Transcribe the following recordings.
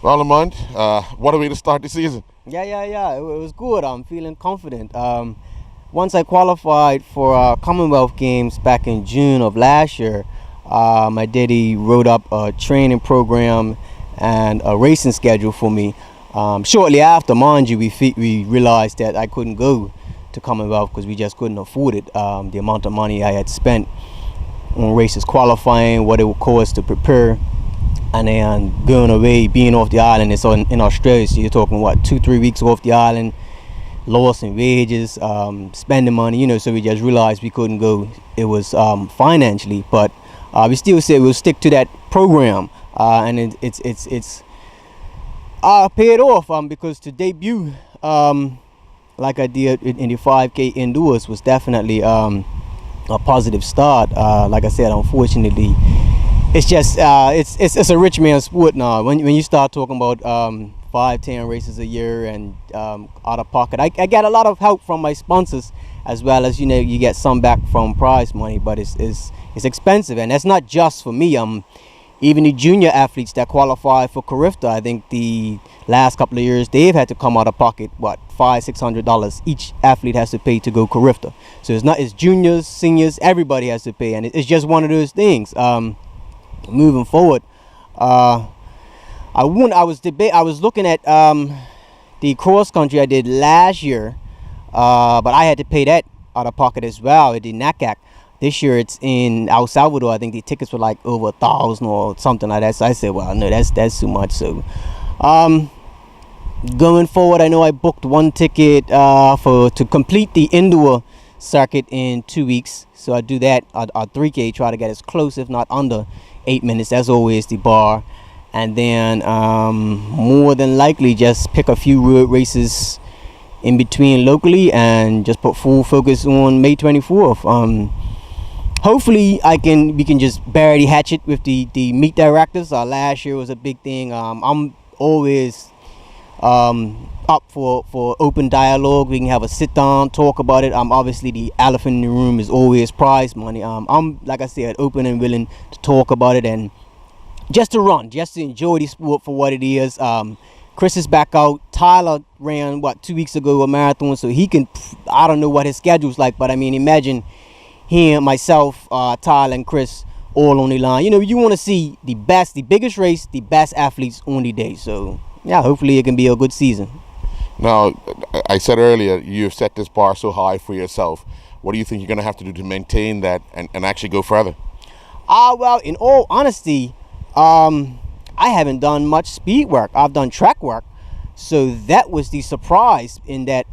Well, Lamont, what a way to start the season. Yeah. It was good. I'm feeling confident. Once I qualified for Commonwealth Games back in June of last year, my daddy wrote up a training program and a racing schedule for me. Shortly after, mind you, we realized that I couldn't go to Commonwealth because we just couldn't afford it. The amount of money I had spent on races qualifying, what it would cost to prepare, and then going away, being off the island. It's in Australia, so you're talking, 2-3 weeks off the island, loss in wages, spending money, so we just realized we couldn't go. It was financially, but we still said we'll stick to that program, and it's paid off, because to debut like I did in the 5K indoors was definitely a positive start. Like I said, unfortunately, it's just it's a rich man's sport now. When you start talking about 5-10 races a year and out of pocket, I get a lot of help from my sponsors, as well as you get some back from prize money, but it's expensive, and that's not just for me. Even the junior athletes that qualify for Carifta, I think the last couple of years they've had to come out of pocket $500-600 each athlete has to pay to go Carifta. So it's juniors, seniors, everybody has to pay, and it's just one of those things. Moving forward, I was looking at the cross country I did last year, but I had to pay that out of pocket as well at the NACAC. This year it's in El Salvador. I think the tickets were like over 1,000 or something like that. So I said, well, no, that's too much. So going forward, I know I booked one ticket to complete the indoor circuit in 2 weeks. So I do that at 3K, try to get as close, if not under 8 minutes. That's always the bar. And then more than likely just pick a few road races in between locally and just put full focus on May 24th. Hopefully we can just bury the hatchet with the meet directors. Last year was a big thing. I'm always up for open dialogue. We can have a sit down, talk about it. Obviously the elephant in the room is always prize money. I'm, like I said, open and willing to talk about it and just to enjoy the sport for what it is. Chris is back out. Tyler ran 2 weeks ago a marathon, so he can, I don't know what his schedule's like, but I mean, imagine him, myself, Tyler and Chris all on the line. You want to see the biggest race, the best athletes on the day. So yeah, hopefully it can be a good season. Now, I said earlier, you've set this bar so high for yourself. What do you think you're going to have to do to maintain that and actually go further? Well, in all honesty, I haven't done much speed work. I've done track work. So that was the surprise, in that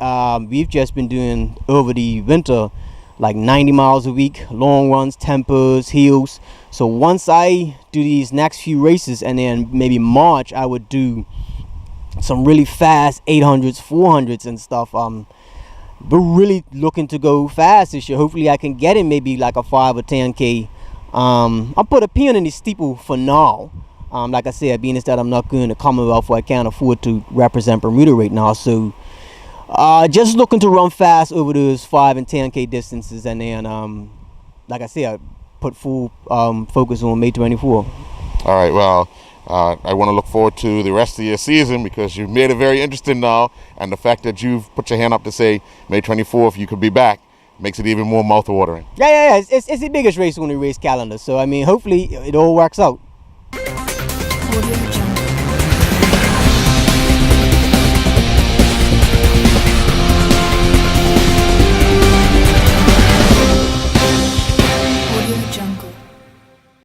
we've just been doing over the winter like 90 miles a week, long runs, tempos, hills. So once I do these next few races, and then maybe March, I would do some really fast 800s, 400s and stuff. We're really looking to go fast this year. Hopefully I can get in maybe like a 5 or 10K. I'll put a pin in the steeple for now. Like I said, being that I'm not going to Commonwealth, I can't afford to represent Bermuda right now. So just looking to run fast over those 5 and 10K distances, and then like I said, I put full focus on May 24. All right, well, I want to look forward to the rest of your season, because you've made it very interesting now, and the fact that you've put your hand up to say May 24th you could be back makes it even more mouth-watering. Yeah. It's the biggest race on the race calendar, so I mean, hopefully it all works out.